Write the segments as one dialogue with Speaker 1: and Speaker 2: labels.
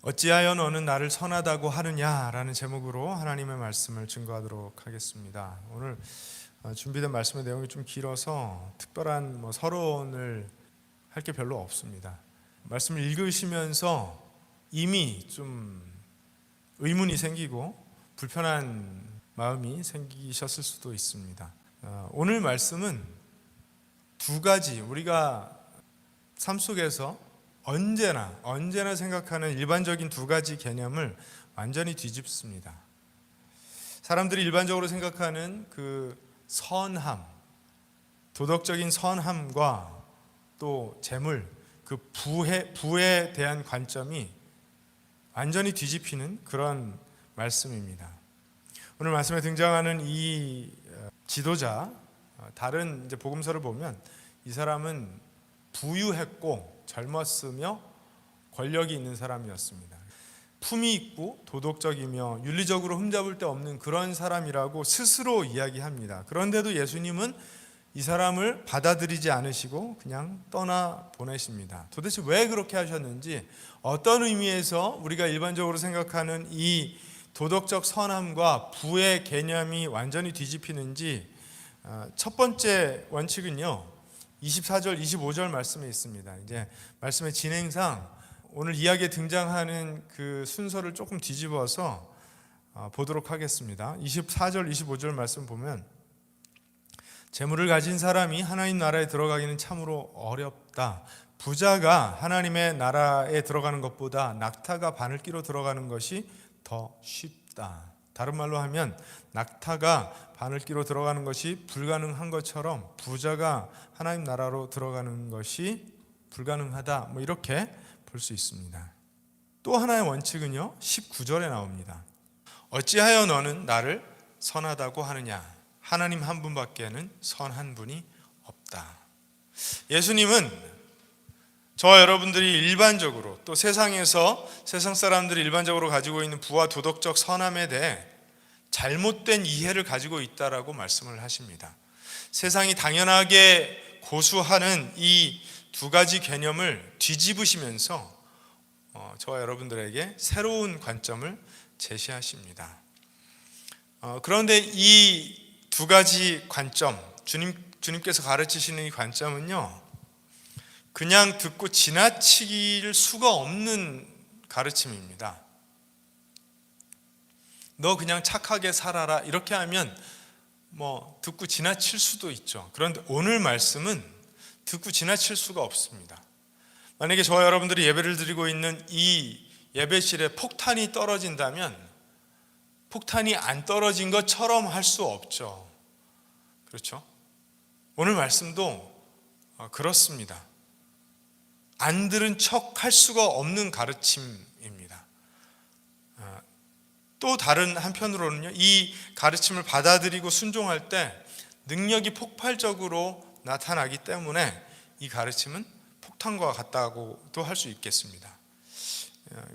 Speaker 1: 어찌하여 너는 나를 선하다고 하느냐라는 제목으로 하나님의 말씀을 증거하도록 하겠습니다. 오늘 준비된 말씀의 내용이 좀 길어서 특별한 서론을 할 게 별로 없습니다. 말씀을 읽으시면서 이미 좀 의문이 생기고 불편한 마음이 생기셨을 수도 있습니다. 오늘 말씀은 두 가지 우리가 삶 속에서 언제나 생각하는 일반적인 두 가지 개념을 완전히 뒤집습니다. 사람들이 일반적으로 생각하는 그 선함, 도덕적인 선함과 또 재물, 그 부에 대한 관점이 완전히 뒤집히는 그런 말씀입니다. 오늘 말씀에 등장하는 이 지도자, 다른 이제 복음서를 보면 이 사람은 부유했고 젊었으며 권력이 있는 사람이었습니다. 품이 있고 도덕적이며 윤리적으로 흠잡을 데 없는 그런 사람이라고 스스로 이야기합니다. 그런데도 예수님은 이 사람을 받아들이지 않으시고 그냥 떠나 보내십니다. 도대체 왜 그렇게 하셨는지, 어떤 의미에서 우리가 일반적으로 생각하는 이 도덕적 선함과 부의 개념이 완전히 뒤집히는지, 첫 번째 원칙은요, 24절, 25절 말씀에 있습니다. 이제 말씀의 진행상 오늘 이야기에 등장하는 그 순서를 조금 뒤집어서 보도록 하겠습니다. 24절, 25절 말씀 보면, 재물을 가진 사람이 하나님 나라에 들어가기는 참으로 어렵다. 부자가 하나님의 나라에 들어가는 것보다 낙타가 바늘기로 들어가는 것이 더 쉽다. 다른 말로 하면 낙타가 바늘기로 들어가는 것이 불가능한 것처럼 부자가 하나님 나라로 들어가는 것이 불가능하다. 이렇게 볼 수 있습니다. 또 하나의 원칙은요, 19절에 나옵니다. 어찌하여 너는 나를 선하다고 하느냐? 하나님 한 분밖에는 선한 분이 없다. 예수님은 저와 여러분들이 일반적으로, 또 세상에서 세상 사람들이 일반적으로 가지고 있는 부와 도덕적 선함에 대해 잘못된 이해를 가지고 있다라고 말씀을 하십니다. 세상이 당연하게 고수하는 이 두 가지 개념을 뒤집으시면서 저와 여러분들에게 새로운 관점을 제시하십니다. 그런데 이 두 가지 관점, 주님께서 가르치시는 이 관점은요, 그냥 듣고 지나칠 수가 없는 가르침입니다. 너 그냥 착하게 살아라, 이렇게 하면 듣고 지나칠 수도 있죠. 그런데 오늘 말씀은 듣고 지나칠 수가 없습니다. 만약에 저와 여러분들이 예배를 드리고 있는 이 예배실에 폭탄이 떨어진다면 폭탄이 안 떨어진 것처럼 할 수 없죠. 그렇죠? 오늘 말씀도 그렇습니다. 안 들은 척 할 수가 없는 가르침입니다. 또 다른 한편으로는요, 이 가르침을 받아들이고 순종할 때 능력이 폭발적으로 나타나기 때문에 이 가르침은 폭탄과 같다고도 할 수 있겠습니다.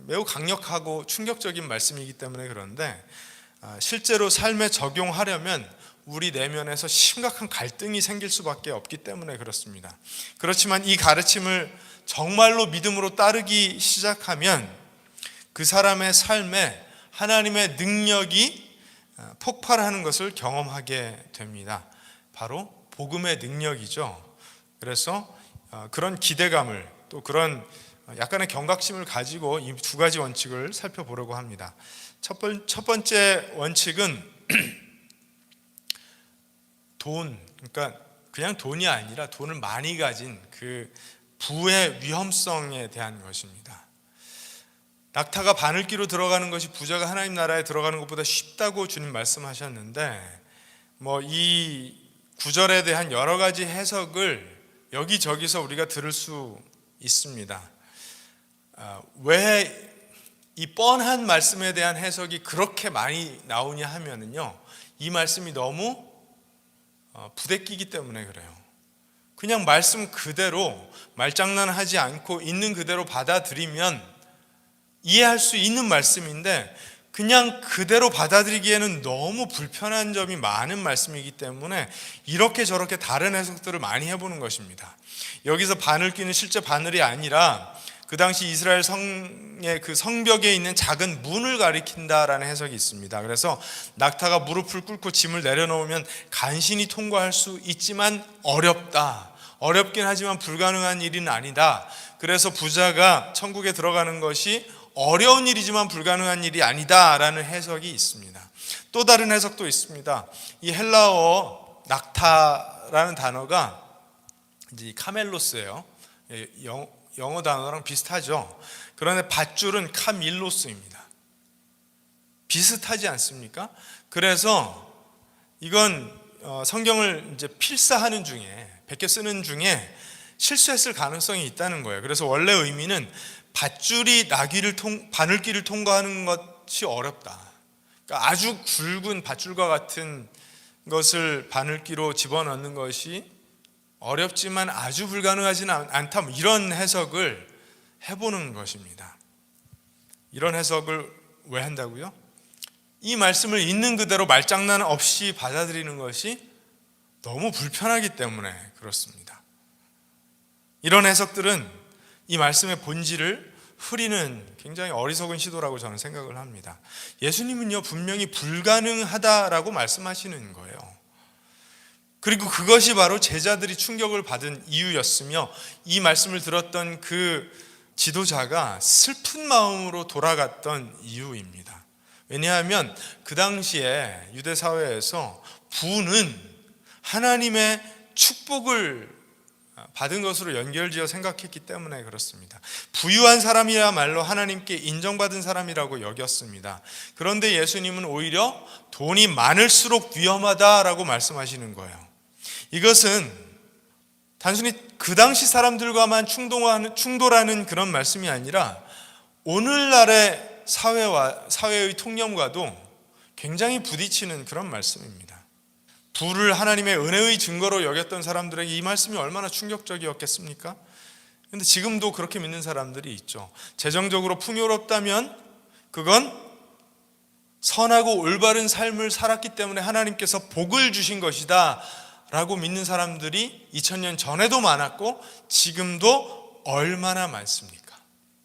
Speaker 1: 매우 강력하고 충격적인 말씀이기 때문에 그런데 실제로 삶에 적용하려면 우리 내면에서 심각한 갈등이 생길 수밖에 없기 때문에 그렇습니다. 그렇지만 이 가르침을 정말로 믿음으로 따르기 시작하면 그 사람의 삶에 하나님의 능력이 폭발하는 것을 경험하게 됩니다. 바로 복음의 능력이죠. 그래서 그런 기대감을, 또 그런 약간의 경각심을 가지고 이 두 가지 원칙을 살펴보려고 합니다. 첫 번째 원칙은 그러니까 그냥 돈이 아니라 돈을 많이 가진 그 부의 위험성에 대한 것입니다. 낙타가 바늘기로 들어가는 것이 부자가 하나님 나라에 들어가는 것보다 쉽다고 주님 말씀하셨는데, 이 구절에 대한 여러 가지 해석을 여기저기서 우리가 들을 수 있습니다. 왜 이 뻔한 말씀에 대한 해석이 그렇게 많이 나오냐 하면은요, 이 말씀이 너무 부대끼기 때문에 그래요. 그냥 말씀 그대로 말장난하지 않고 있는 그대로 받아들이면 이해할 수 있는 말씀인데, 그냥 그대로 받아들이기에는 너무 불편한 점이 많은 말씀이기 때문에 이렇게 저렇게 다른 해석들을 많이 해보는 것입니다. 여기서 바늘기는 실제 바늘이 아니라 그 당시 이스라엘 성의 그 성벽에 있는 작은 문을 가리킨다라는 해석이 있습니다. 그래서 낙타가 무릎을 꿇고 짐을 내려놓으면 간신히 통과할 수 있지만 어렵다. 어렵긴 하지만 불가능한 일은 아니다. 그래서 부자가 천국에 들어가는 것이 어려운 일이지만 불가능한 일이 아니다라는 해석이 있습니다. 또 다른 해석도 있습니다. 이 헬라어 낙타라는 단어가 이제 카멜로스예요. 영어 단어랑 비슷하죠. 그런데 밧줄은 카밀로스입니다. 비슷하지 않습니까? 그래서 이건 성경을 이제 필사하는 중에 베껴 쓰는 중에 실수했을 가능성이 있다는 거예요. 그래서 원래 의미는 밧줄이 바늘길을 통과하는 것이 어렵다. 그러니까 아주 굵은 밧줄과 같은 것을 바늘기로 집어넣는 것이 어렵지만 아주 불가능하지는 않다. 이런 해석을 해보는 것입니다. 이런 해석을 왜 한다고요? 이 말씀을 있는 그대로 말장난 없이 받아들이는 것이 너무 불편하기 때문에 그렇습니다. 이런 해석들은 이 말씀의 본질을 흐리는 굉장히 어리석은 시도라고 저는 생각을 합니다. 예수님은요, 분명히 불가능하다라고 말씀하시는 거예요. 그리고 그것이 바로 제자들이 충격을 받은 이유였으며, 이 말씀을 들었던 그 지도자가 슬픈 마음으로 돌아갔던 이유입니다. 왜냐하면 그 당시에 유대 사회에서 부는 하나님의 축복을 받은 것으로 연결지어 생각했기 때문에 그렇습니다. 부유한 사람이야말로 하나님께 인정받은 사람이라고 여겼습니다. 그런데 예수님은 오히려 돈이 많을수록 위험하다라고 말씀하시는 거예요. 이것은 단순히 그 당시 사람들과만 충돌하는 그런 말씀이 아니라 오늘날의 사회의 통념과도 굉장히 부딪히는 그런 말씀입니다. 부를 하나님의 은혜의 증거로 여겼던 사람들에게 이 말씀이 얼마나 충격적이었겠습니까? 그런데 지금도 그렇게 믿는 사람들이 있죠. 재정적으로 풍요롭다면 그건 선하고 올바른 삶을 살았기 때문에 하나님께서 복을 주신 것이다 라고 믿는 사람들이 2000년 전에도 많았고 지금도 얼마나 많습니까?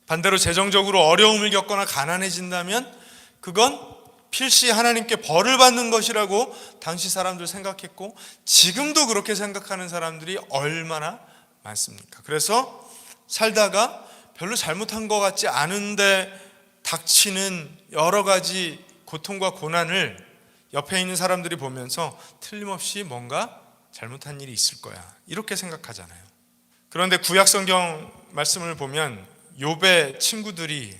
Speaker 1: 반대로 재정적으로 어려움을 겪거나 가난해진다면 그건 필시 하나님께 벌을 받는 것이라고 당시 사람들 생각했고 지금도 그렇게 생각하는 사람들이 얼마나 많습니까? 그래서 살다가 별로 잘못한 것 같지 않은데 닥치는 여러 가지 고통과 고난을 옆에 있는 사람들이 보면서 틀림없이 뭔가 잘못한 일이 있을 거야 이렇게 생각하잖아요. 그런데 구약 성경 말씀을 보면 욥의 친구들이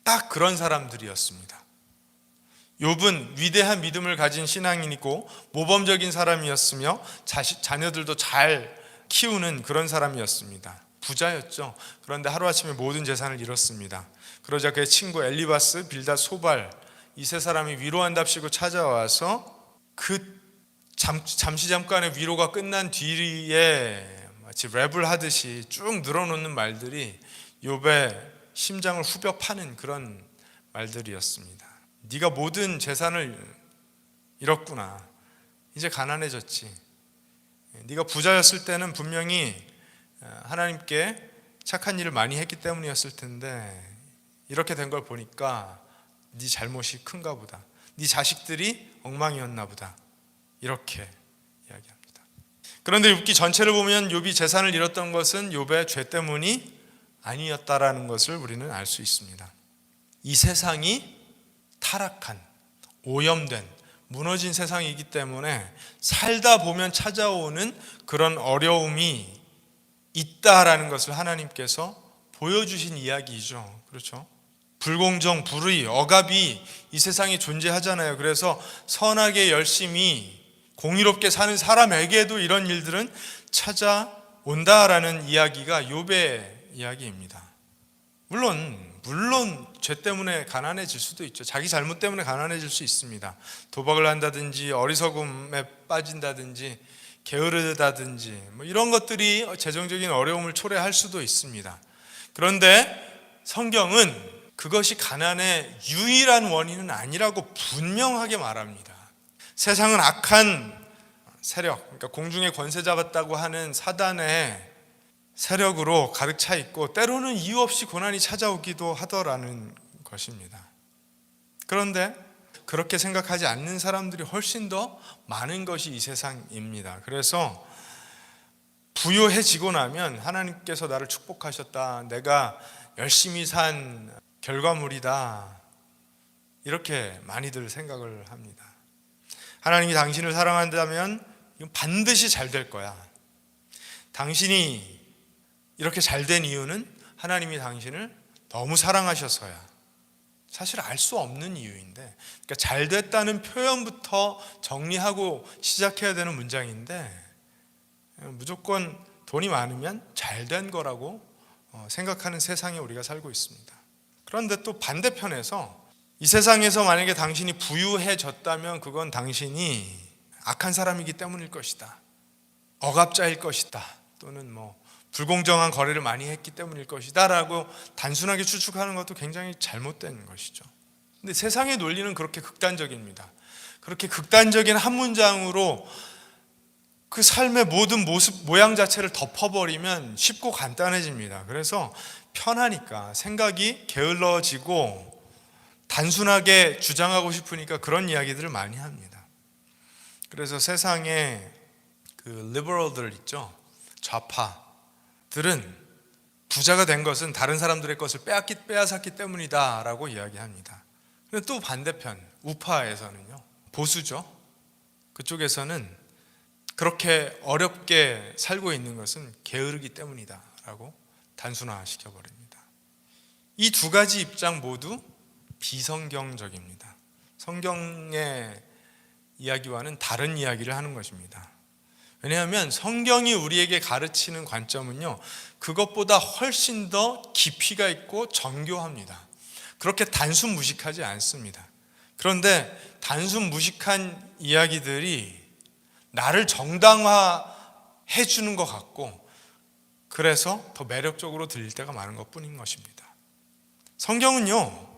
Speaker 1: 딱 그런 사람들이었습니다. 욥은 위대한 믿음을 가진 신앙인이고 모범적인 사람이었으며 자녀들도 잘 키우는 그런 사람이었습니다. 부자였죠. 그런데 하루아침에 모든 재산을 잃었습니다. 그러자 그의 친구 엘리바스, 빌닷, 소발 이 세 사람이 위로한답시고 찾아와서 그 잠시 잠깐의 위로가 끝난 뒤에 마치 랩을 하듯이 쭉 늘어놓는 말들이 욥의 심장을 후벼 파는 그런 말들이었습니다. 네가 모든 재산을 잃었구나. 이제 가난해졌지. 네가 부자였을 때는 분명히 하나님께 착한 일을 많이 했기 때문이었을 텐데 이렇게 된 걸 보니까 네 잘못이 큰가 보다. 네 자식들이 엉망이었나 보다. 이렇게 이야기합니다. 그런데 욥기 전체를 보면 욥이 재산을 잃었던 것은 욥의 죄 때문이 아니었다라는 것을 우리는 알 수 있습니다. 이 세상이 타락한, 오염된, 무너진 세상이기 때문에 살다 보면 찾아오는 그런 어려움이 있다라는 것을 하나님께서 보여주신 이야기이죠. 그렇죠? 불공정, 불의, 억압이 이 세상에 존재하잖아요. 그래서 선하게 열심히 공의롭게 사는 사람에게도 이런 일들은 찾아온다라는 이야기가 욥의 이야기입니다. 물론 죄 때문에 가난해질 수도 있죠. 자기 잘못 때문에 가난해질 수 있습니다. 도박을 한다든지 어리석음에 빠진다든지 게으르다든지 이런 것들이 재정적인 어려움을 초래할 수도 있습니다. 그런데 성경은 그것이 가난의 유일한 원인은 아니라고 분명하게 말합니다. 세상은 악한 세력, 그러니까 공중의 권세 잡았다고 하는 사단의 세력으로 가득 차 있고 때로는 이유 없이 고난이 찾아오기도 하더라는 것입니다. 그런데 그렇게 생각하지 않는 사람들이 훨씬 더 많은 것이 이 세상입니다. 그래서 부유해지고 나면 하나님께서 나를 축복하셨다, 내가 열심히 산 결과물이다, 이렇게 많이들 생각을 합니다. 하나님이 당신을 사랑한다면 이건 반드시 잘 될 거야. 당신이 이렇게 잘 된 이유는 하나님이 당신을 너무 사랑하셔서야. 사실 알 수 없는 이유인데, 그러니까 잘 됐다는 표현부터 정리하고 시작해야 되는 문장인데, 무조건 돈이 많으면 잘 된 거라고 생각하는 세상에 우리가 살고 있습니다. 그런데 또 반대편에서 이 세상에서 만약에 당신이 부유해졌다면 그건 당신이 악한 사람이기 때문일 것이다, 억압자일 것이다, 또는 불공정한 거래를 많이 했기 때문일 것이다 라고 단순하게 추측하는 것도 굉장히 잘못된 것이죠. 근데 세상의 논리는 그렇게 극단적입니다. 그렇게 극단적인 한 문장으로 그 삶의 모든 모습, 모양 자체를 덮어버리면 쉽고 간단해집니다. 그래서 편하니까, 생각이 게을러지고 단순하게 주장하고 싶으니까 그런 이야기들을 많이 합니다. 그래서 세상에 그 리버럴들 있죠, 좌파들은 부자가 된 것은 다른 사람들의 것을 빼앗았기 때문이다 라고 이야기합니다. 근데 또 반대편 우파에서는요, 보수죠, 그쪽에서는 그렇게 어렵게 살고 있는 것은 게으르기 때문이다 라고 단순화시켜버립니다. 이 두 가지 입장 모두 비성경적입니다. 성경의 이야기와는 다른 이야기를 하는 것입니다. 왜냐하면 성경이 우리에게 가르치는 관점은요, 그것보다 훨씬 더 깊이가 있고 정교합니다. 그렇게 단순 무식하지 않습니다. 그런데 단순 무식한 이야기들이 나를 정당화해 주는 것 같고, 그래서 더 매력적으로 들릴 때가 많은 것뿐인 것입니다. 성경은요,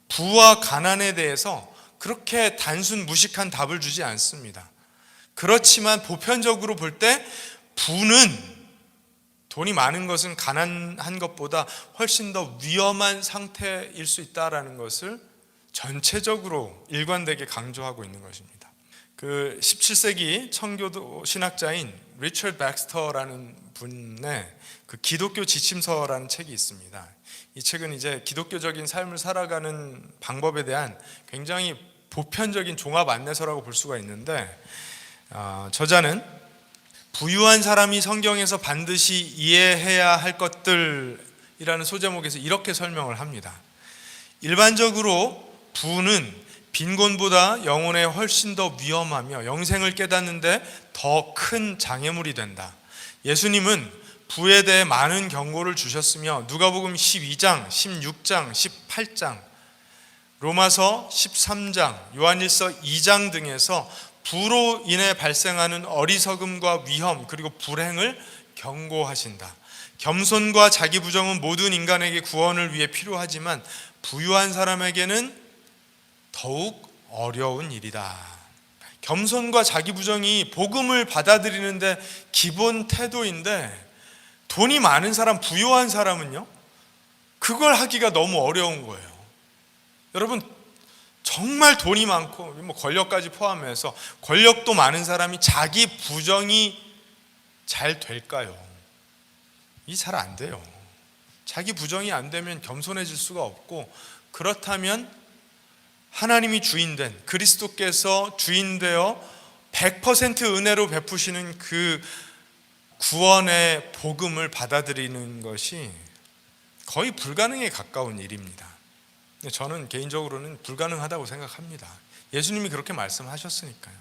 Speaker 1: 부와 가난에 대해서 그렇게 단순 무식한 답을 주지 않습니다. 그렇지만 보편적으로 볼 때 부는, 돈이 많은 것은 가난한 것보다 훨씬 더 위험한 상태일 수 있다는 것을 전체적으로 일관되게 강조하고 있는 것입니다. 그 17세기 청교도 신학자인 리처드 백스터라는 분의 그 기독교 지침서라는 책이 있습니다. 이 책은 이제 기독교적인 삶을 살아가는 방법에 대한 굉장히 보편적인 종합 안내서라고 볼 수가 있는데, 저자는 부유한 사람이 성경에서 반드시 이해해야 할 것들이라는 소제목에서 이렇게 설명을 합니다. 일반적으로 부는 빈곤보다 영혼에 훨씬 더 위험하며 영생을 깨닫는데 더 큰 장애물이 된다. 예수님은 부에 대해 많은 경고를 주셨으며 누가복음 12장, 16장, 18장, 로마서 13장, 요한일서 2장 등에서 부로 인해 발생하는 어리석음과 위험 그리고 불행을 경고하신다. 겸손과 자기 부정은 모든 인간에게 구원을 위해 필요하지만 부유한 사람에게는 더욱 어려운 일이다. 겸손과 자기 부정이 복음을 받아들이는데 기본 태도인데, 돈이 많은 사람, 부유한 사람은요, 그걸 하기가 너무 어려운 거예요. 여러분, 정말 돈이 많고 권력까지 포함해서 권력도 많은 사람이 자기 부정이 잘 될까요? 이 잘 안 돼요. 자기 부정이 안 되면 겸손해질 수가 없고, 그렇다면 하나님이 주인된, 그리스도께서 주인되어 100% 은혜로 베푸시는 그 구원의 복음을 받아들이는 것이 거의 불가능에 가까운 일입니다. 저는 개인적으로는 불가능하다고 생각합니다. 예수님이 그렇게 말씀하셨으니까요.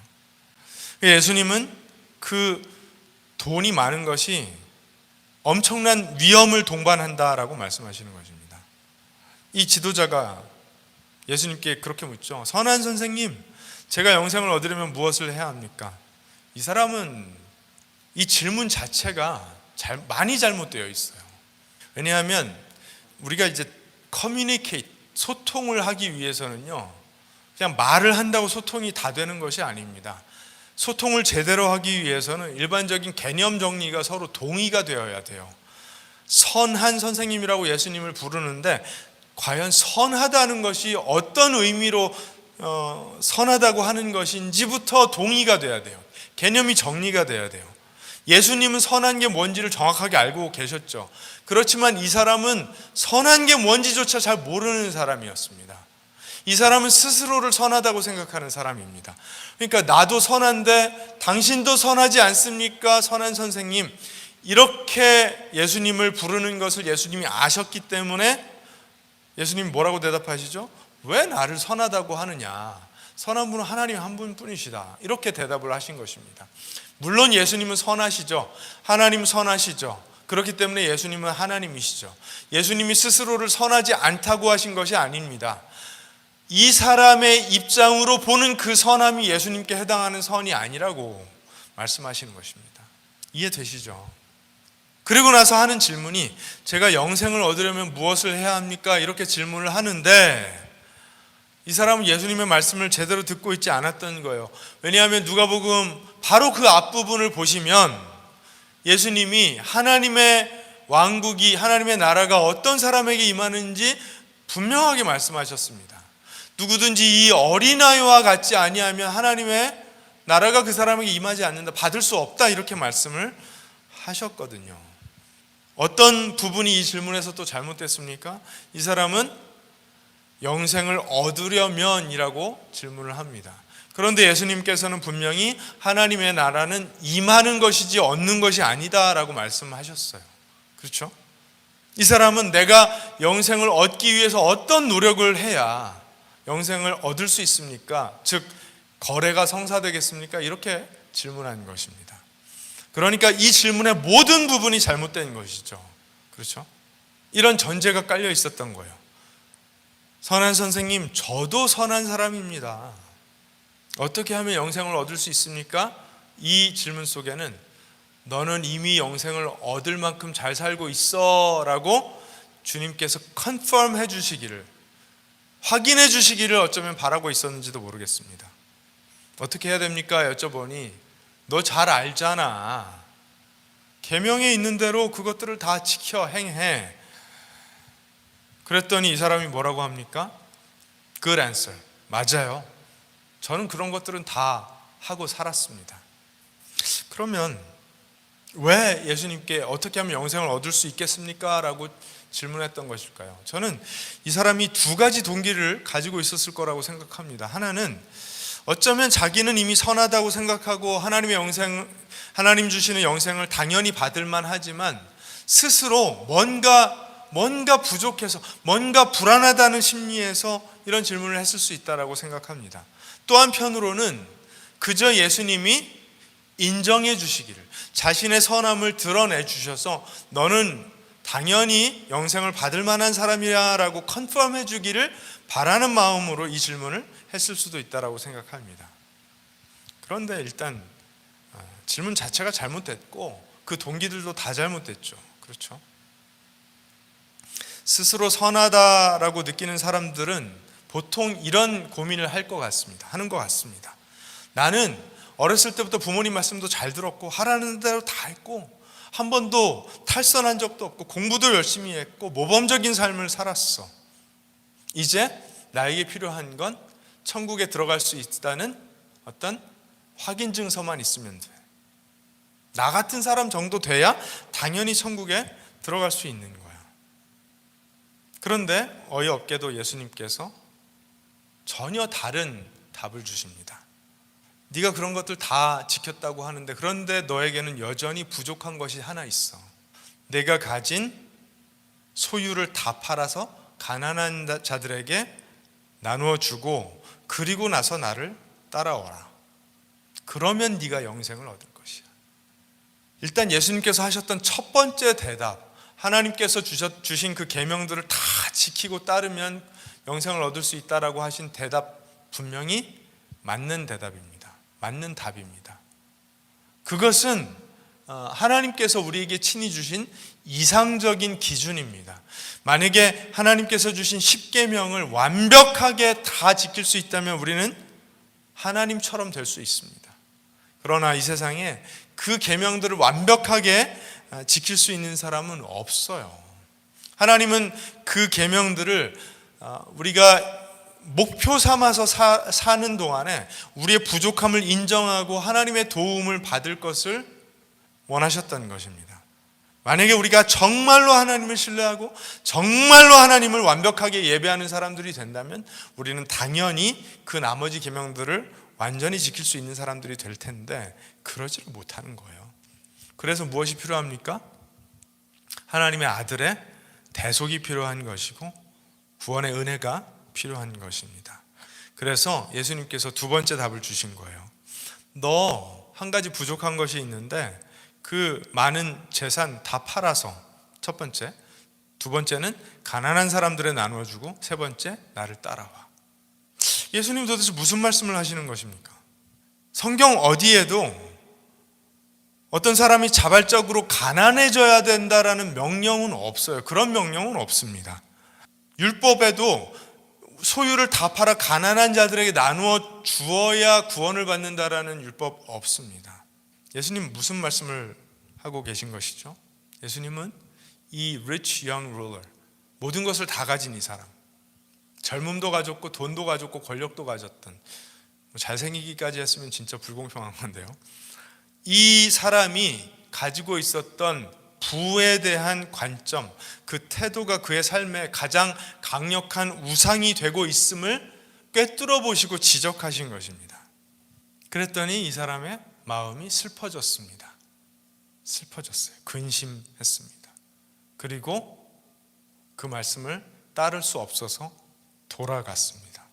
Speaker 1: 예수님은 그 돈이 많은 것이 엄청난 위험을 동반한다라고 말씀하시는 것입니다. 이 지도자가 예수님께 그렇게 묻죠. 선한 선생님, 제가 영생을 얻으려면 무엇을 해야 합니까? 이 사람은 이 질문 자체가 많이 잘못되어 있어요. 왜냐하면 우리가 이제 소통을 하기 위해서는요, 그냥 말을 한다고 소통이 다 되는 것이 아닙니다. 소통을 제대로 하기 위해서는 일반적인 개념 정리가 서로 동의가 되어야 돼요. 선한 선생님이라고 예수님을 부르는데 과연 선하다는 것이 어떤 의미로 선하다고 하는 것인지부터 동의가 돼야 돼요. 개념이 정리가 돼야 돼요. 예수님은 선한 게 뭔지를 정확하게 알고 계셨죠. 그렇지만 이 사람은 선한 게 뭔지조차 잘 모르는 사람이었습니다. 이 사람은 스스로를 선하다고 생각하는 사람입니다. 그러니까 나도 선한데 당신도 선하지 않습니까? 선한 선생님. 이렇게 예수님을 부르는 것을 예수님이 아셨기 때문에 예수님이 뭐라고 대답하시죠? 왜 나를 선하다고 하느냐? 선한 분은 하나님 한 분뿐이시다. 이렇게 대답을 하신 것입니다. 물론 예수님은 선하시죠. 하나님 선하시죠. 그렇기 때문에 예수님은 하나님이시죠. 예수님이 스스로를 선하지 않다고 하신 것이 아닙니다. 이 사람의 입장으로 보는 그 선함이 예수님께 해당하는 선이 아니라고 말씀하시는 것입니다. 이해되시죠? 그리고 나서 하는 질문이 제가 영생을 얻으려면 무엇을 해야 합니까? 이렇게 질문을 하는데 이 사람은 예수님의 말씀을 제대로 듣고 있지 않았던 거예요. 왜냐하면 누가복음 바로 그 앞부분을 보시면 예수님이 하나님의 왕국이, 하나님의 나라가 어떤 사람에게 임하는지 분명하게 말씀하셨습니다. 누구든지 이 어린아이와 같지 아니하면 하나님의 나라가 그 사람에게 임하지 않는다, 받을 수 없다, 이렇게 말씀을 하셨거든요. 어떤 부분이 이 질문에서 또 잘못됐습니까? 이 사람은 영생을 얻으려면 이라고 질문을 합니다. 그런데 예수님께서는 분명히 하나님의 나라는 임하는 것이지 얻는 것이 아니다 라고 말씀하셨어요. 그렇죠? 이 사람은 내가 영생을 얻기 위해서 어떤 노력을 해야 영생을 얻을 수 있습니까? 즉 거래가 성사되겠습니까? 이렇게 질문한 것입니다. 그러니까 이 질문의 모든 부분이 잘못된 것이죠. 그렇죠? 이런 전제가 깔려 있었던 거예요. 선한 선생님, 저도 선한 사람입니다. 어떻게 하면 영생을 얻을 수 있습니까? 이 질문 속에는 너는 이미 영생을 얻을 만큼 잘 살고 있어 라고 주님께서 컨펌 해주시기를, 확인해 주시기를 어쩌면 바라고 있었는지도 모르겠습니다. 어떻게 해야 됩니까? 여쭤보니 너 잘 알잖아. 계명에 있는 대로 그것들을 다 지켜 행해. 그랬더니 이 사람이 뭐라고 합니까? Good answer. 맞아요. 저는 그런 것들은 다 하고 살았습니다. 그러면 왜 예수님께 어떻게 하면 영생을 얻을 수 있겠습니까? 라고 질문했던 것일까요? 저는 이 사람이 두 가지 동기를 가지고 있었을 거라고 생각합니다. 하나는 어쩌면 자기는 이미 선하다고 생각하고 하나님 주시는 영생을 당연히 받을 만하지만 스스로 뭔가 부족해서, 뭔가 불안하다는 심리에서 이런 질문을 했을 수 있다고 생각합니다. 또 한편으로는 그저 예수님이 인정해 주시기를, 자신의 선함을 드러내 주셔서 너는 당연히 영생을 받을 만한 사람이라고 컨펌해 주기를 바라는 마음으로 이 질문을 했을 수도 있다고 생각합니다. 그런데 일단 질문 자체가 잘못됐고 그 동기들도 다 잘못됐죠. 그렇죠? 스스로 선하다라고 느끼는 사람들은 보통 이런 고민을 하는 것 같습니다. 나는 어렸을 때부터 부모님 말씀도 잘 들었고 하라는 대로 다 했고 한 번도 탈선한 적도 없고 공부도 열심히 했고 모범적인 삶을 살았어. 이제 나에게 필요한 건 천국에 들어갈 수 있다는 어떤 확인 증서만 있으면 돼. 나 같은 사람 정도 돼야 당연히 천국에 들어갈 수 있는 거야. 그런데 어이없게도 예수님께서 전혀 다른 답을 주십니다. 네가 그런 것들 다 지켰다고 하는데 그런데 너에게는 여전히 부족한 것이 하나 있어. 내가 가진 소유를 다 팔아서 가난한 자들에게 나누어 주고 그리고 나서 나를 따라오라. 그러면 네가 영생을 얻을 것이야. 일단 예수님께서 하셨던 첫 번째 대답, 하나님께서 주신 그 계명들을 다 지키고 따르면 영생을 얻을 수 있다라고 하신 대답, 분명히 맞는 대답입니다. 맞는 답입니다. 그것은 하나님께서 우리에게 친히 주신 이상적인 기준입니다. 만약에 하나님께서 주신 10계명을 완벽하게 다 지킬 수 있다면 우리는 하나님처럼 될 수 있습니다. 그러나 이 세상에 그 계명들을 완벽하게 지킬 수 있는 사람은 없어요. 하나님은 그 계명들을 우리가 목표 삼아서 사는 동안에 우리의 부족함을 인정하고 하나님의 도움을 받을 것을 원하셨다는 것입니다. 만약에 우리가 정말로 하나님을 신뢰하고 정말로 하나님을 완벽하게 예배하는 사람들이 된다면 우리는 당연히 그 나머지 계명들을 완전히 지킬 수 있는 사람들이 될 텐데 그러지를 못하는 거예요. 그래서 무엇이 필요합니까? 하나님의 아들의 대속이 필요한 것이고 구원의 은혜가 필요한 것입니다. 그래서 예수님께서 두 번째 답을 주신 거예요. 너 한 가지 부족한 것이 있는데 그 많은 재산 다 팔아서, 첫 번째, 두 번째는 가난한 사람들에 나누어주고, 세 번째, 나를 따라와. 예수님 도대체 무슨 말씀을 하시는 것입니까? 성경 어디에도 어떤 사람이 자발적으로 가난해져야 된다라는 명령은 없어요. 그런 명령은 없습니다. 율법에도 소유를 다 팔아 가난한 자들에게 나누어 주어야 구원을 받는다라는 율법 없습니다. 예수님 무슨 말씀을 하고 계신 것이죠? 예수님은 이 rich young ruler, 모든 것을 다 가진 이 사람, 젊음도 가졌고 돈도 가졌고 권력도 가졌던, 잘생기기까지 했으면 진짜 불공평한 건데요. 이 사람이 가지고 있었던 부에 대한 관점, 그 태도가 그의 삶에 가장 강력한 우상이 되고 있음을 꿰뚫어 보시고 지적하신 것입니다. 그랬더니 이 사람의 마음이 슬퍼졌습니다. 슬퍼졌어요. 근심했습니다. 그리고 그 말씀을 따를 수 없어서 돌아갔습니다.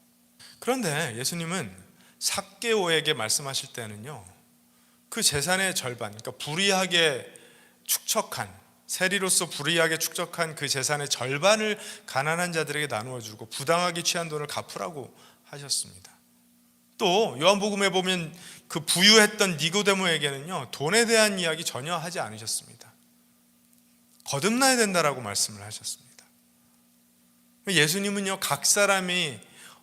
Speaker 1: 그런데 예수님은 삭개오에게 말씀하실 때는요, 그 재산의 절반, 그러니까 불의하게 축적한, 세리로서 불의하게 축적한 그 재산의 절반을 가난한 자들에게 나누어 주고 부당하게 취한 돈을 갚으라고 하셨습니다. 또 요한복음에 보면 그 부유했던 니고데모에게는요, 돈에 대한 이야기 전혀 하지 않으셨습니다. 거듭나야 된다라고 말씀을 하셨습니다. 예수님은요, 각 사람이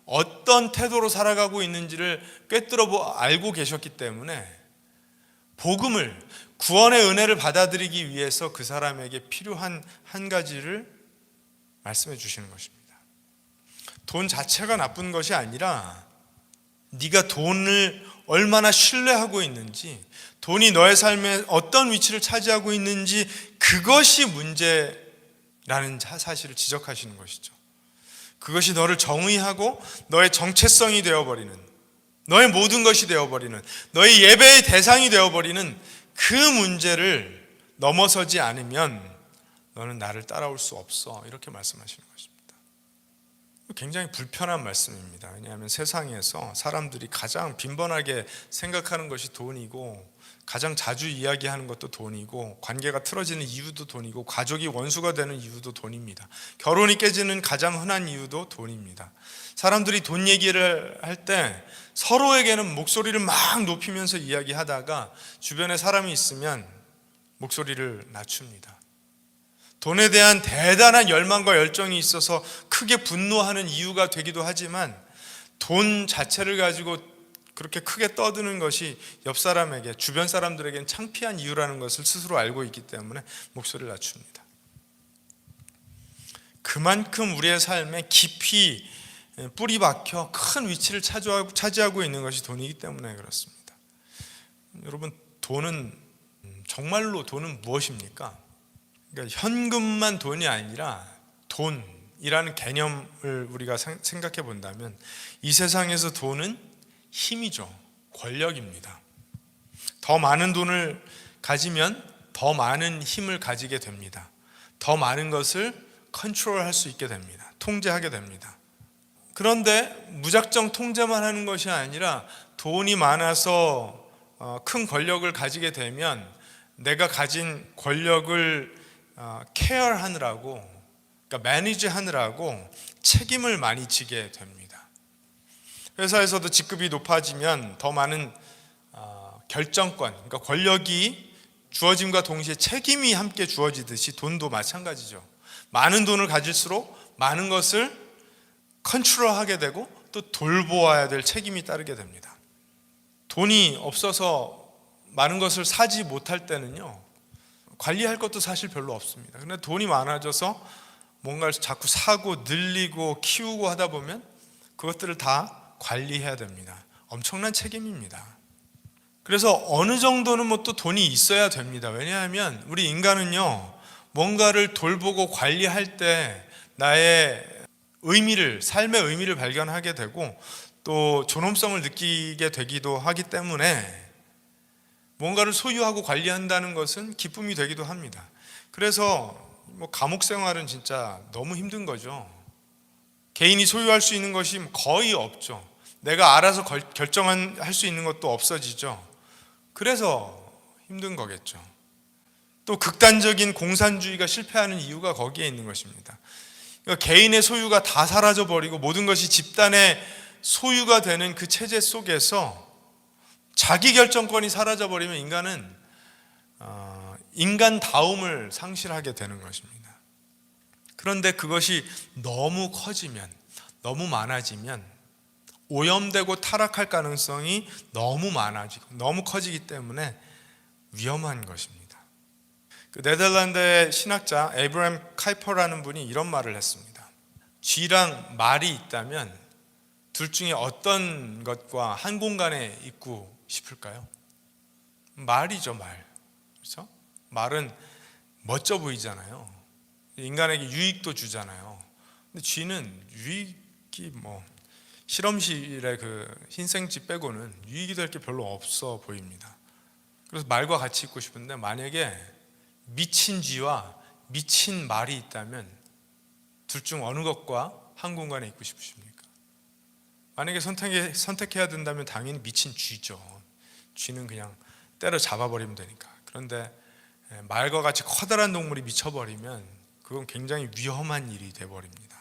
Speaker 1: 어떤 태도로 살아가고 있는지를 꿰뚫어 알고 계셨기 때문에 복음을, 구원의 은혜를 받아들이기 위해서 그 사람에게 필요한 한 가지를 말씀해 주시는 것입니다. 돈 자체가 나쁜 것이 아니라 네가 돈을 얼마나 신뢰하고 있는지, 돈이 너의 삶에 어떤 위치를 차지하고 있는지, 그것이 문제라는 사실을 지적하시는 것이죠. 그것이 너를 정의하고 너의 정체성이 되어버리는, 너의 모든 것이 되어버리는, 너의 예배의 대상이 되어버리는 그 문제를 넘어서지 않으면 너는 나를 따라올 수 없어, 이렇게 말씀하시는 것입니다. 굉장히 불편한 말씀입니다. 왜냐하면 세상에서 사람들이 가장 빈번하게 생각하는 것이 돈이고, 가장 자주 이야기하는 것도 돈이고, 관계가 틀어지는 이유도 돈이고, 가족이 원수가 되는 이유도 돈입니다. 결혼이 깨지는 가장 흔한 이유도 돈입니다. 사람들이 돈 얘기를 할 때 서로에게는 목소리를 막 높이면서 이야기하다가 주변에 사람이 있으면 목소리를 낮춥니다. 돈에 대한 대단한 열망과 열정이 있어서 크게 분노하는 이유가 되기도 하지만, 돈 자체를 가지고 그렇게 크게 떠드는 것이 옆 사람에게, 주변 사람들에게는 창피한 이유라는 것을 스스로 알고 있기 때문에 목소리를 낮춥니다. 그만큼 우리의 삶에 깊이 뿌리 박혀 큰 위치를 차지하고 있는 것이 돈이기 때문에 그렇습니다. 여러분, 정말로 돈은 무엇입니까? 그러니까 현금만 돈이 아니라 돈이라는 개념을 우리가 생각해 본다면, 이 세상에서 돈은 힘이죠. 권력입니다. 더 많은 돈을 가지면 더 많은 힘을 가지게 됩니다. 더 많은 것을 컨트롤할 수 있게 됩니다. 통제하게 됩니다. 그런데 무작정 통제만 하는 것이 아니라 돈이 많아서 큰 권력을 가지게 되면 내가 가진 권력을 케어하느라고, 그러니까 매니지하느라고 책임을 많이 지게 됩니다. 회사에서도 직급이 높아지면 더 많은 결정권, 그러니까 권력이 주어짐과 동시에 책임이 함께 주어지듯이 돈도 마찬가지죠. 많은 돈을 가질수록 많은 것을 컨트롤하게 되고 또 돌보아야 될 책임이 따르게 됩니다. 돈이 없어서 많은 것을 사지 못할 때는요, 관리할 것도 사실 별로 없습니다. 근데 돈이 많아져서 뭔가를 자꾸 사고 늘리고 키우고 하다 보면 그것들을 다 관리해야 됩니다. 엄청난 책임입니다. 그래서 어느 정도는 뭐 또 돈이 있어야 됩니다. 왜냐하면 우리 인간은요, 뭔가를 돌보고 관리할 때 나의 삶의 의미를 발견하게 되고 또 존엄성을 느끼게 되기도 하기 때문에 뭔가를 소유하고 관리한다는 것은 기쁨이 되기도 합니다. 그래서 뭐 감옥 생활은 진짜 너무 힘든 거죠. 개인이 소유할 수 있는 것이 거의 없죠. 내가 알아서 결정할 수 있는 것도 없어지죠. 그래서 힘든 거겠죠. 또 극단적인 공산주의가 실패하는 이유가 거기에 있는 것입니다. 그러니까 개인의 소유가 다 사라져버리고 모든 것이 집단의 소유가 되는 그 체제 속에서 자기 결정권이 사라져버리면 인간은 인간다움을 상실하게 되는 것입니다. 그런데 그것이 너무 커지면, 너무 많아지면 오염되고 타락할 가능성이 너무 많아지고 너무 커지기 때문에 위험한 것입니다. 그 네덜란드의 신학자 에브라임 카이퍼라는 분이 이런 말을 했습니다. 쥐랑 말이 있다면 둘 중에 어떤 것과 한 공간에 있고 싶을까요? 말이죠, 말. 그렇죠? 말은 멋져 보이잖아요. 인간에게 유익도 주잖아요. 근데 쥐는 유익이 실험실의 그 흰생쥐 빼고는 유익이 될 게 별로 없어 보입니다. 그래서 말과 같이 있고 싶은데 만약에 미친 쥐와 미친 말이 있다면 둘 중 어느 것과 한 공간에 있고 싶으십니까? 만약에 선택해야 된다면 당연히 미친 쥐죠. 쥐는 그냥 때려 잡아버리면 되니까. 그런데 말과 같이 커다란 동물이 미쳐버리면 그건 굉장히 위험한 일이 돼버립니다.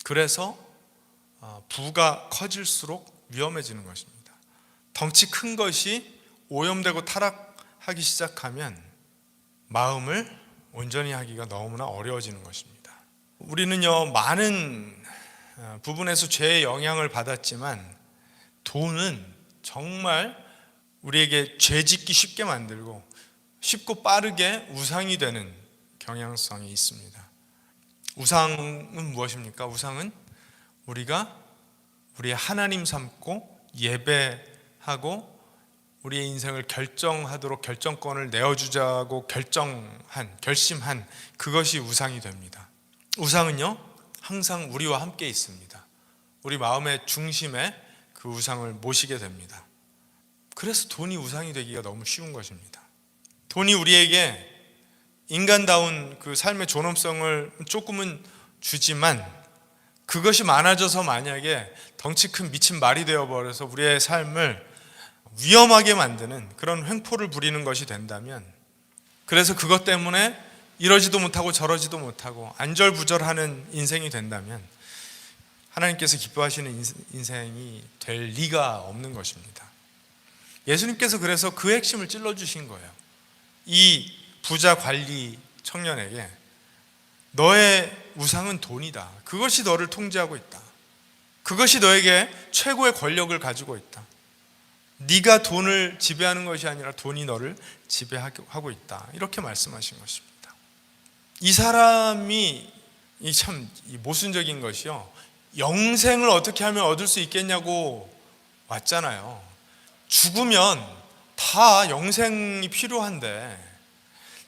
Speaker 1: 그래서 부가 커질수록 위험해지는 것입니다. 덩치 큰 것이 오염되고 타락하기 시작하면 마음을 온전히 하기가 너무나 어려워지는 것입니다. 우리는요, 많은 부분에서 죄의 영향을 받았지만 돈은 정말 우리에게 죄 짓기 쉽게 만들고 쉽고 빠르게 우상이 되는 경향성이 있습니다. 우상은 무엇입니까? 우상은 우리가 우리의 하나님 삼고 예배하고 우리의 인생을 결정하도록 결정권을 내어주자고 결심한 그것이 우상이 됩니다. 우상은요, 항상 우리와 함께 있습니다. 우리 마음의 중심에 그 우상을 모시게 됩니다. 그래서 돈이 우상이 되기가 너무 쉬운 것입니다. 돈이 우리에게 인간다운 그 삶의 존엄성을 조금은 주지만 그것이 많아져서 만약에 덩치 큰 미친 말이 되어버려서 우리의 삶을 위험하게 만드는 그런 횡포를 부리는 것이 된다면, 그래서 그것 때문에 이러지도 못하고 저러지도 못하고 안절부절하는 인생이 된다면 하나님께서 기뻐하시는 인생이 될 리가 없는 것입니다. 예수님께서 그래서 그 핵심을 찔러주신 거예요. 이 부자 관리 청년에게 너의 우상은 돈이다. 그것이 너를 통제하고 있다. 그것이 너에게 최고의 권력을 가지고 있다. 네가 돈을 지배하는 것이 아니라 돈이 너를 지배하고 있다. 이렇게 말씀하신 것입니다. 이 사람이 참 모순적인 것이요, 영생을 어떻게 하면 얻을 수 있겠냐고 왔잖아요. 죽으면 다 영생이 필요한데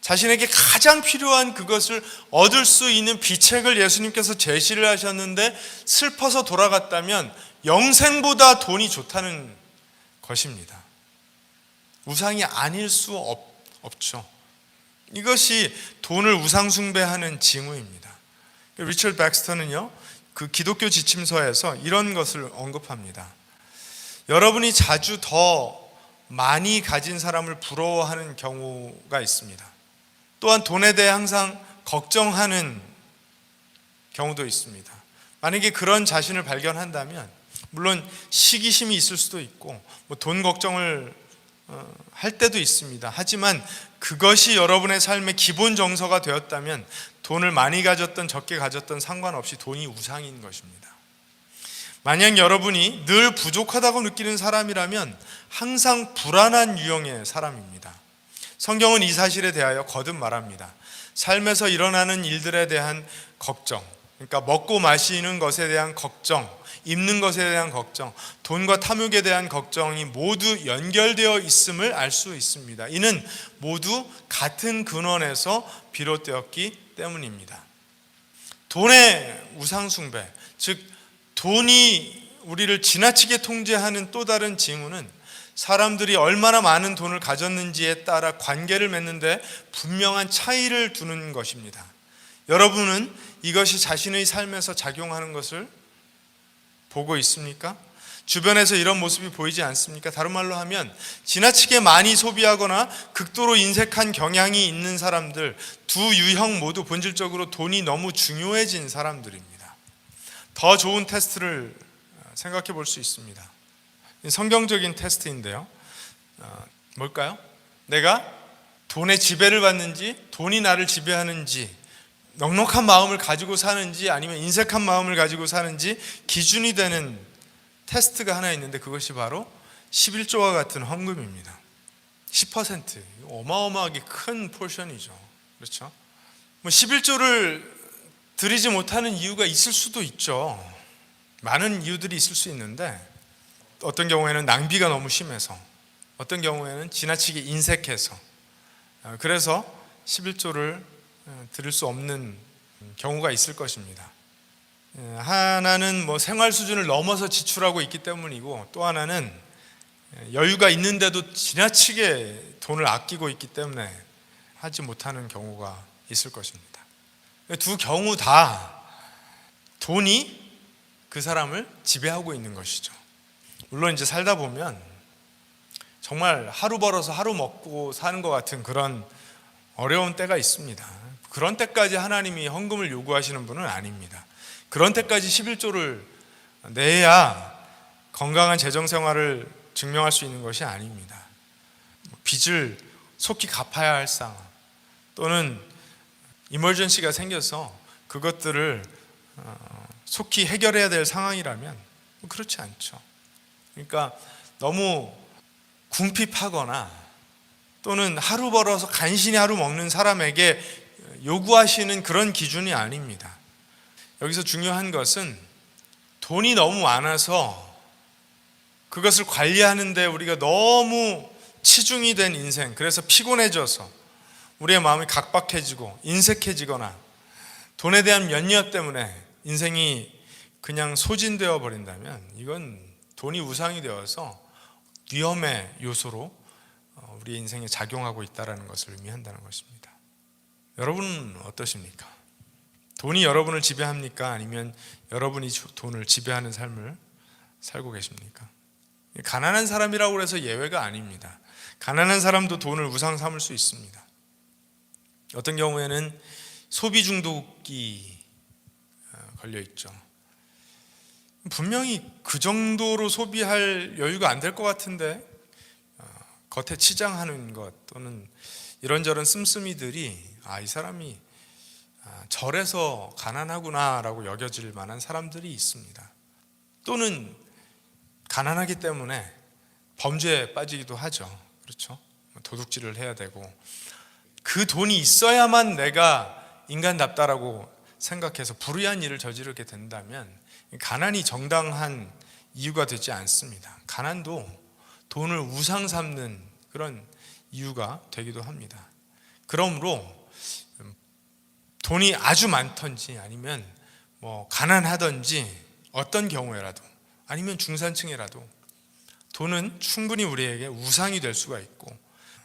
Speaker 1: 자신에게 가장 필요한 그것을 얻을 수 있는 비책을 예수님께서 제시를 하셨는데 슬퍼서 돌아갔다면 영생보다 돈이 좋다는 것입니다. 우상이 아닐 수 없죠. 이것이 돈을 우상 숭배하는 징후입니다. 리처드 백스터는요, 그 기독교 지침서에서 이런 것을 언급합니다. 여러분이 자주 더 많이 가진 사람을 부러워하는 경우가 있습니다. 또한 돈에 대해 항상 걱정하는 경우도 있습니다. 만약에 그런 자신을 발견한다면, 물론 시기심이 있을 수도 있고 돈 걱정을 할 때도 있습니다. 하지만 그것이 여러분의 삶의 기본 정서가 되었다면 돈을 많이 가졌던 적게 가졌던 상관없이 돈이 우상인 것입니다. 만약 여러분이 늘 부족하다고 느끼는 사람이라면 항상 불안한 유형의 사람입니다. 성경은 이 사실에 대하여 거듭 말합니다. 삶에서 일어나는 일들에 대한 걱정, 그러니까 먹고 마시는 것에 대한 걱정, 입는 것에 대한 걱정, 돈과 탐욕에 대한 걱정이 모두 연결되어 있음을 알 수 있습니다. 이는 모두 같은 근원에서 비롯되었기 때문입니다. 돈의 우상숭배, 즉 돈이 우리를 지나치게 통제하는 또 다른 징후는 사람들이 얼마나 많은 돈을 가졌는지에 따라 관계를 맺는데 분명한 차이를 두는 것입니다. 여러분은 이것이 자신의 삶에서 작용하는 것을 보고 있습니까? 주변에서 이런 모습이 보이지 않습니까? 다른 말로 하면 지나치게 많이 소비하거나 극도로 인색한 경향이 있는 사람들, 두 유형 모두 본질적으로 돈이 너무 중요해진 사람들입니다. 더 좋은 테스트를 생각해 볼 수 있습니다. 성경적인 테스트인데요. 뭘까요? 내가 돈의 지배를 받는지, 돈이 나를 지배하는지, 넉넉한 마음을 가지고 사는지 아니면 인색한 마음을 가지고 사는지 기준이 되는 테스트가 하나 있는데 그것이 바로 11조와 같은 헌금입니다. 10%, 어마어마하게 큰 포션이죠. 그렇죠? 11조를 드리지 못하는 이유가 있을 수도 있죠. 많은 이유들이 있을 수 있는데 어떤 경우에는 낭비가 너무 심해서, 어떤 경우에는 지나치게 인색해서, 그래서 11조를 드릴 수 없는 경우가 있을 것입니다. 하나는 생활 수준을 넘어서 지출하고 있기 때문이고, 또 하나는 여유가 있는데도 지나치게 돈을 아끼고 있기 때문에 하지 못하는 경우가 있을 것입니다. 두 경우 다 돈이 그 사람을 지배하고 있는 것이죠. 물론 이제 살다 보면 정말 하루 벌어서 하루 먹고 사는 것 같은 그런 어려운 때가 있습니다. 그런 때까지 하나님이 헌금을 요구하시는 분은 아닙니다. 그런 때까지 11조를 내야 건강한 재정 생활을 증명할 수 있는 것이 아닙니다. 빚을 속히 갚아야 할 상황, 또는 이머전시가 생겨서 그것들을 속히 해결해야 될 상황이라면 그렇지 않죠. 그러니까 너무 궁핍하거나 또는 하루 벌어서 간신히 하루 먹는 사람에게 요구하시는 그런 기준이 아닙니다. 여기서 중요한 것은 돈이 너무 많아서 그것을 관리하는데 우리가 너무 치중이 된 인생, 그래서 피곤해져서 우리의 마음이 각박해지고 인색해지거나 돈에 대한 연려 때문에 인생이 그냥 소진되어 버린다면 이건 돈이 우상이 되어서 위험의 요소로 우리 인생에 작용하고 있다는 것을 의미한다는 것입니다. 여러분은 어떠십니까? 돈이 여러분을 지배합니까? 아니면 여러분이 돈을 지배하는 삶을 살고 계십니까? 가난한 사람이라고 해서 예외가 아닙니다. 가난한 사람도 돈을 우상 삼을 수 있습니다. 어떤 경우에는 소비 중독이 걸려 있죠. 분명히 그 정도로 소비할 여유가 안 될 것 같은데 겉에 치장하는 것 또는 이런저런 씀씀이들이 이 사람이 절에서 가난하구나라고 여겨질 만한 사람들이 있습니다. 또는 가난하기 때문에 범죄에 빠지기도 하죠. 그렇죠? 도둑질을 해야 되고 그 돈이 있어야만 내가 인간답다라고 생각해서 불의한 일을 저지르게 된다면 가난이 정당한 이유가 되지 않습니다. 가난도 돈을 우상 삼는 그런 이유가 되기도 합니다. 그러므로 돈이 아주 많던지 아니면 가난하던지 어떤 경우에라도 아니면 중산층이라도 돈은 충분히 우리에게 우상이 될 수가 있고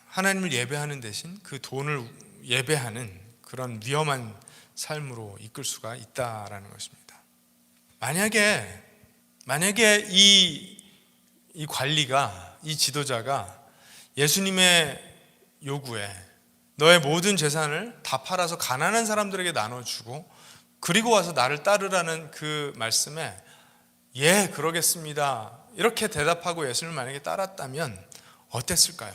Speaker 1: 하나님을 예배하는 대신 그 돈을 예배하는 그런 위험한 삶으로 이끌 수가 있다라는 것입니다. 만약에 이 관리가, 이 지도자가 예수님의 요구에 너의 모든 재산을 다 팔아서 가난한 사람들에게 나눠주고 그리고 와서 나를 따르라는 그 말씀에 예, 그러겠습니다, 이렇게 대답하고 예수님을 만약에 따랐다면 어땠을까요?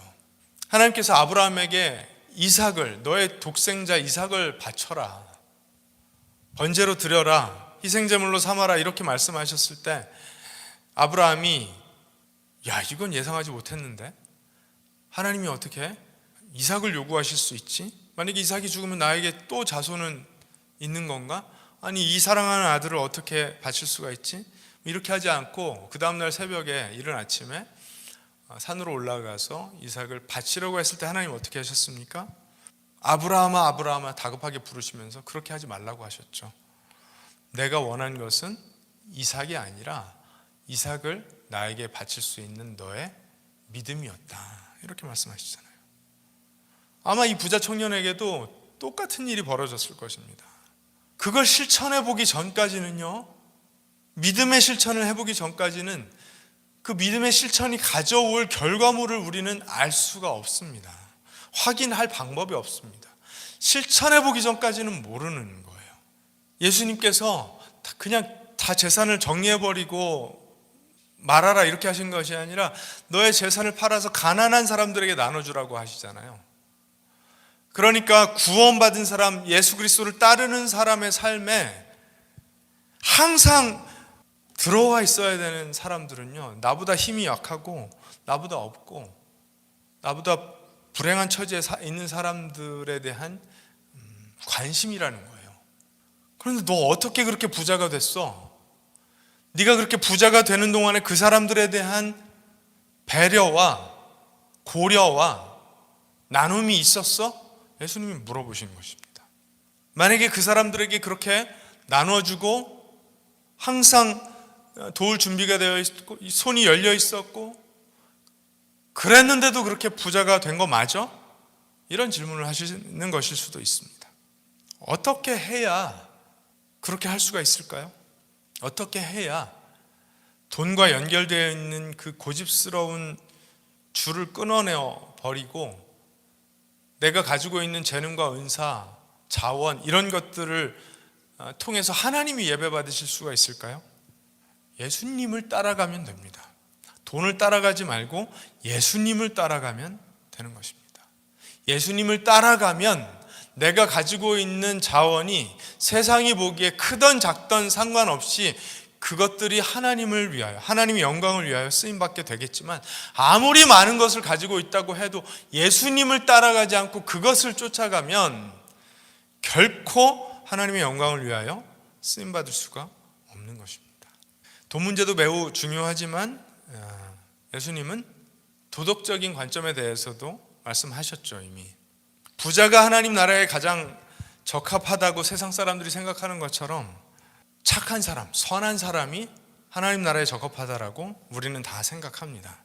Speaker 1: 하나님께서 아브라함에게 이삭을, 너의 독생자 이삭을 바쳐라, 번제로 드려라, 희생제물로 삼아라 이렇게 말씀하셨을 때 아브라함이 야, 이건 예상하지 못했는데 하나님이 어떻게 이삭을 요구하실 수 있지? 만약에 이삭이 죽으면 나에게 또 자손은 있는 건가? 아니, 이 사랑하는 아들을 어떻게 바칠 수가 있지? 이렇게 하지 않고 그 다음날 새벽에 이른 아침에 산으로 올라가서 이삭을 바치려고 했을 때 하나님 어떻게 하셨습니까? 아브라함아 아브라함아 다급하게 부르시면서 그렇게 하지 말라고 하셨죠. 내가 원한 것은 이삭이 아니라 이삭을 나에게 바칠 수 있는 너의 믿음이었다, 이렇게 말씀하시잖아요. 아마 이 부자 청년에게도 똑같은 일이 벌어졌을 것입니다. 그걸 실천해 보기 전까지는요, 믿음의 실천을 해보기 전까지는 그 믿음의 실천이 가져올 결과물을 우리는 알 수가 없습니다. 확인할 방법이 없습니다. 실천해 보기 전까지는 모르는 거예요. 예수님께서 그냥 다 재산을 정리해버리고 말하라 이렇게 하신 것이 아니라 너의 재산을 팔아서 가난한 사람들에게 나눠주라고 하시잖아요. 그러니까 구원받은 사람, 예수 그리스도를 따르는 사람의 삶에 항상 들어와 있어야 되는 사람들은요, 나보다 힘이 약하고 나보다 없고 나보다 불행한 처지에 있는 사람들에 대한 관심이라는 거예요. 그런데 너 어떻게 그렇게 부자가 됐어? 네가 그렇게 부자가 되는 동안에 그 사람들에 대한 배려와 고려와 나눔이 있었어? 예수님이 물어보신 것입니다. 만약에 그 사람들에게 그렇게 나눠주고 항상 도울 준비가 되어 있고 손이 열려 있었고 그랬는데도 그렇게 부자가 된 거 맞아? 이런 질문을 하시는 것일 수도 있습니다. 어떻게 해야 그렇게 할 수가 있을까요? 어떻게 해야 돈과 연결되어 있는 그 고집스러운 줄을 끊어내어 버리고 내가 가지고 있는 재능과 은사, 자원 이런 것들을 통해서 하나님이 예배받으실 수가 있을까요? 예수님을 따라가면 됩니다. 돈을 따라가지 말고 예수님을 따라가면 되는 것입니다. 예수님을 따라가면 내가 가지고 있는 자원이 세상이 보기에 크던 작던 상관없이 그것들이 하나님을 위하여, 하나님의 영광을 위하여 쓰임받게 되겠지만 아무리 많은 것을 가지고 있다고 해도 예수님을 따라가지 않고 그것을 쫓아가면 결코 하나님의 영광을 위하여 쓰임받을 수가 없는 것입니다. 돈 문제도 매우 중요하지만 예수님은 도덕적인 관점에 대해서도 말씀하셨죠. 이미 부자가 하나님 나라에 가장 적합하다고 세상 사람들이 생각하는 것처럼 착한 사람, 선한 사람이 하나님 나라에 적합하다라고 우리는 다 생각합니다.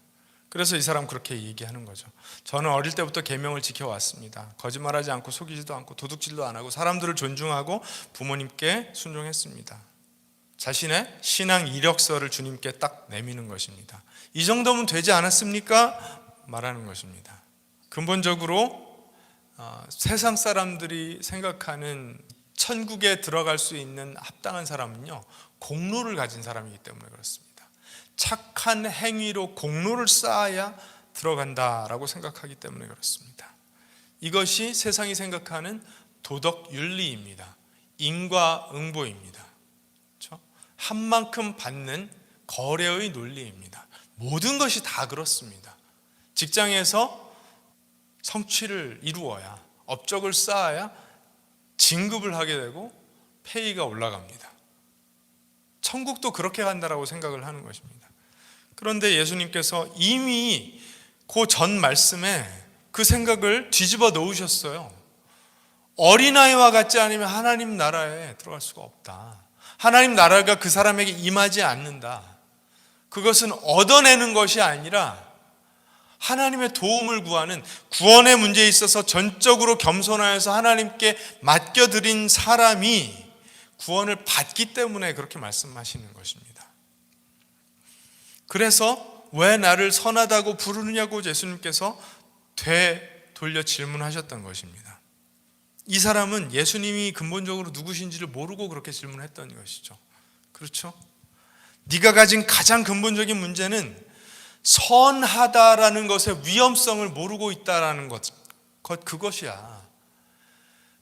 Speaker 1: 그래서 이 사람 그렇게 얘기하는 거죠. 저는 어릴 때부터 계명을 지켜왔습니다. 거짓말하지 않고 속이지도 않고 도둑질도 안 하고 사람들을 존중하고 부모님께 순종했습니다. 자신의 신앙 이력서를 주님께 딱 내미는 것입니다. 이 정도면 되지 않았습니까? 말하는 것입니다. 근본적으로 세상 사람들이 생각하는 천국에 들어갈 수 있는 합당한 사람은요, 공로를 가진 사람이기 때문에 그렇습니다. 착한 행위로 공로를 쌓아야 들어간다라고 생각하기 때문에 그렇습니다. 이것이 세상이 생각하는 도덕 윤리입니다. 인과응보입니다. 그렇죠? 한 만큼 받는 거래의 논리입니다. 모든 것이 다 그렇습니다. 직장에서 성취를 이루어야, 업적을 쌓아야 진급을 하게 되고 페이가 올라갑니다. 천국도 그렇게 간다라고 생각을 하는 것입니다. 그런데 예수님께서 이미 그 전 말씀에 그 생각을 뒤집어 놓으셨어요. 어린아이와 같지 않으면 하나님 나라에 들어갈 수가 없다. 하나님 나라가 그 사람에게 임하지 않는다. 그것은 얻어내는 것이 아니라 하나님의 도움을 구하는, 구원의 문제에 있어서 전적으로 겸손하여서 하나님께 맡겨드린 사람이 구원을 받기 때문에 그렇게 말씀하시는 것입니다. 그래서 왜 나를 선하다고 부르느냐고 예수님께서 되돌려 질문하셨던 것입니다. 이 사람은 예수님이 근본적으로 누구신지를 모르고 그렇게 질문했던 것이죠. 그렇죠? 네가 가진 가장 근본적인 문제는 선하다라는 것의 위험성을 모르고 있다라는 것, 그것이야.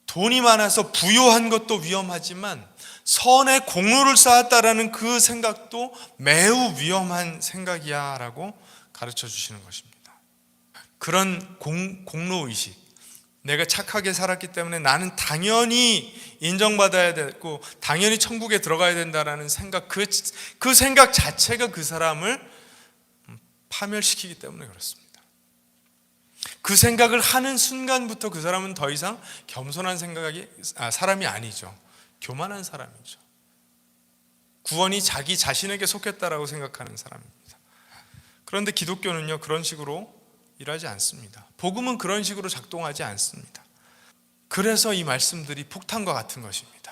Speaker 1: 돈이 많아서 부유한 것도 위험하지만 선의 공로를 쌓았다라는 그 생각도 매우 위험한 생각이야 라고 가르쳐 주시는 것입니다. 그런 공로의식, 내가 착하게 살았기 때문에 나는 당연히 인정받아야 되고 당연히 천국에 들어가야 된다라는 생각, 그 생각 자체가 그 사람을 파멸시키기 때문에 그렇습니다. 그 생각을 하는 순간부터 그 사람은 더 이상 겸손한 사람이 아니죠. 교만한 사람이죠. 구원이 자기 자신에게 속했다라고 생각하는 사람입니다. 그런데 기독교는요, 그런 식으로 일하지 않습니다. 복음은 그런 식으로 작동하지 않습니다. 그래서 이 말씀들이 폭탄과 같은 것입니다.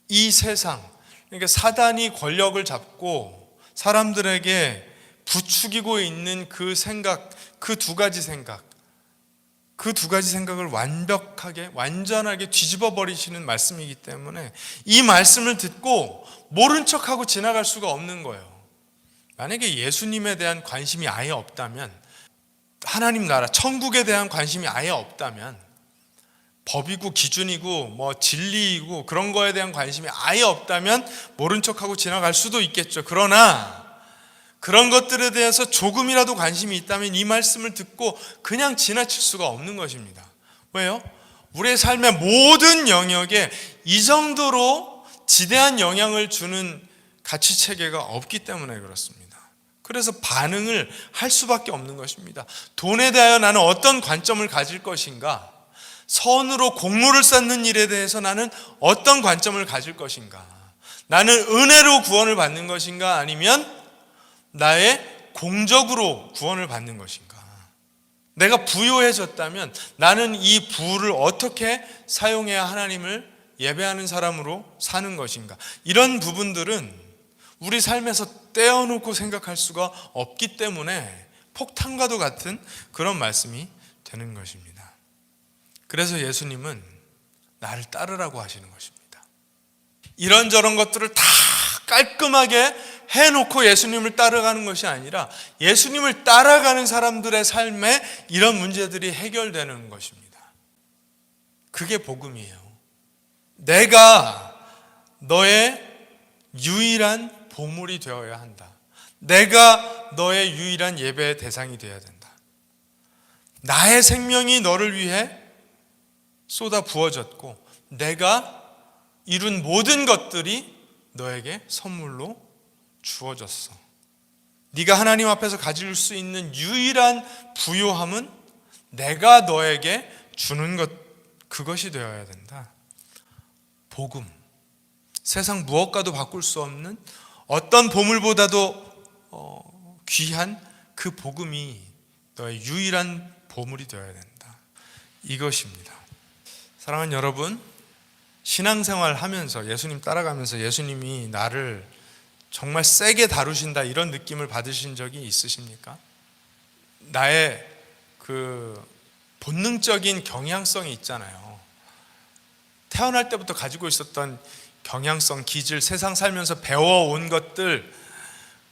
Speaker 1: 이 세상, 그러니까 사단이 권력을 잡고 사람들에게 부추기고 있는 그 생각, 그 두 가지 생각을 완전하게 뒤집어 버리시는 말씀이기 때문에 이 말씀을 듣고 모른 척하고 지나갈 수가 없는 거예요. 만약에 예수님에 대한 관심이 아예 없다면, 하나님 나라, 천국에 대한 관심이 아예 없다면, 법이고 기준이고 진리이고 그런 거에 대한 관심이 아예 없다면 모른 척하고 지나갈 수도 있겠죠. 그러나 그런 것들에 대해서 조금이라도 관심이 있다면 이 말씀을 듣고 그냥 지나칠 수가 없는 것입니다. 왜요? 우리의 삶의 모든 영역에 이 정도로 지대한 영향을 주는 가치체계가 없기 때문에 그렇습니다. 그래서 반응을 할 수밖에 없는 것입니다. 돈에 대하여 나는 어떤 관점을 가질 것인가? 선으로 공로를 쌓는 일에 대해서 나는 어떤 관점을 가질 것인가? 나는 은혜로 구원을 받는 것인가? 아니면 나의 공적으로 구원을 받는 것인가? 내가 부유해졌다면 나는 이 부를 어떻게 사용해야 하나님을 예배하는 사람으로 사는 것인가? 이런 부분들은 우리 삶에서 떼어놓고 생각할 수가 없기 때문에 폭탄과도 같은 그런 말씀이 되는 것입니다. 그래서 예수님은 나를 따르라고 하시는 것입니다. 이런저런 것들을 다 깔끔하게 해놓고 예수님을 따라가는 것이 아니라 예수님을 따라가는 사람들의 삶에 이런 문제들이 해결되는 것입니다. 그게 복음이에요. 내가 너의 유일한 보물이 되어야 한다. 내가 너의 유일한 예배의 대상이 되어야 된다. 나의 생명이 너를 위해 쏟아 부어졌고 내가 이룬 모든 것들이 너에게 선물로 주어졌어. 네가 하나님 앞에서 가질 수 있는 유일한 부요함은 내가 너에게 주는 것, 그것이 되어야 된다. 복음, 세상 무엇과도 바꿀 수 없는 어떤 보물보다도 귀한 그 복음이 너의 유일한 보물이 되어야 된다. 이것입니다. 사랑하는 여러분, 신앙생활 하면서 예수님 따라가면서 예수님이 나를 정말 세게 다루신다 이런 느낌을 받으신 적이 있으십니까? 나의 그 본능적인 경향성이 있잖아요. 태어날 때부터 가지고 있었던 경향성, 기질, 세상 살면서 배워온 것들,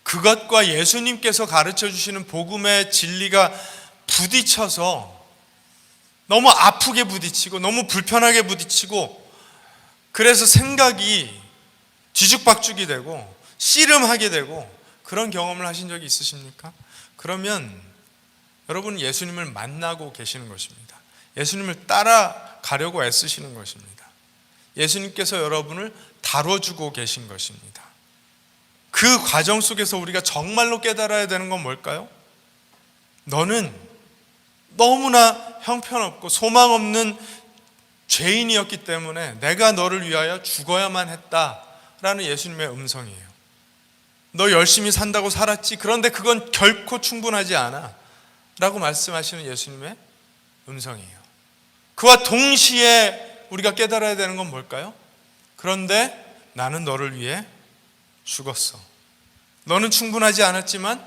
Speaker 1: 그것과 예수님께서 가르쳐 주시는 복음의 진리가 부딪혀서 너무 아프게 부딪히고 너무 불편하게 부딪히고 그래서 생각이 뒤죽박죽이 되고 씨름하게 되고 그런 경험을 하신 적이 있으십니까? 그러면 여러분은 예수님을 만나고 계시는 것입니다. 예수님을 따라가려고 애쓰시는 것입니다. 예수님께서 여러분을 다뤄주고 계신 것입니다. 그 과정 속에서 우리가 정말로 깨달아야 되는 건 뭘까요? 너는 너무나 형편없고 소망 없는 죄인이었기 때문에 내가 너를 위하여 죽어야만 했다라는 예수님의 음성이에요. 너 열심히 산다고 살았지, 그런데 그건 결코 충분하지 않아 라고 말씀하시는 예수님의 음성이에요. 그와 동시에 우리가 깨달아야 되는 건 뭘까요? 그런데 나는 너를 위해 죽었어. 너는 충분하지 않았지만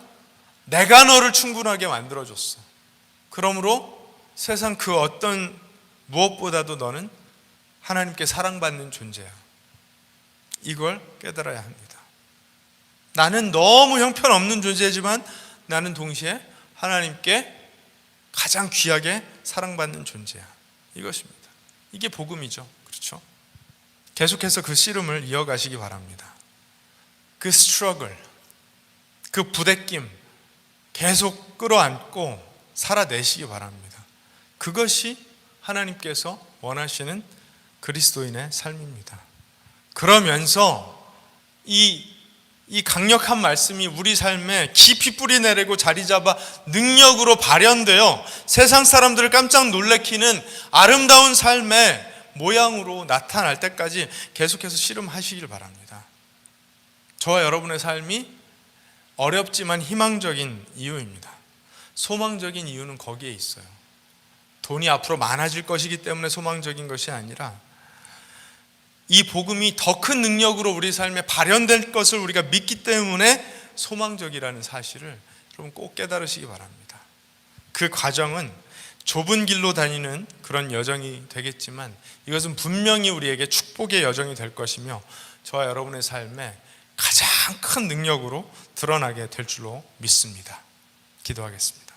Speaker 1: 내가 너를 충분하게 만들어줬어. 그러므로 세상 그 어떤 무엇보다도 너는 하나님께 사랑받는 존재야. 이걸 깨달아야 합니다. 나는 너무 형편없는 존재지만 나는 동시에 하나님께 가장 귀하게 사랑받는 존재야. 이것입니다. 이게 복음이죠. 그렇죠? 계속해서 그 씨름을 이어가시기 바랍니다. 그 스트러글, 그 부대낌 계속 끌어안고 살아내시기 바랍니다. 그것이 하나님께서 원하시는 그리스도인의 삶입니다. 그러면서 이 강력한 말씀이 우리 삶에 깊이 뿌리 내리고 자리 잡아 능력으로 발현되어 세상 사람들을 깜짝 놀래키는 아름다운 삶의 모양으로 나타날 때까지 계속해서 씨름하시길 바랍니다. 저와 여러분의 삶이 어렵지만 희망적인 이유입니다. 소망적인 이유는 거기에 있어요. 돈이 앞으로 많아질 것이기 때문에 소망적인 것이 아니라 이 복음이 더 큰 능력으로 우리 삶에 발현될 것을 우리가 믿기 때문에 소망적이라는 사실을 여러분 꼭 깨달으시기 바랍니다. 그 과정은 좁은 길로 다니는 그런 여정이 되겠지만 이것은 분명히 우리에게 축복의 여정이 될 것이며 저와 여러분의 삶에 가장 큰 능력으로 드러나게 될 줄로 믿습니다. 기도하겠습니다.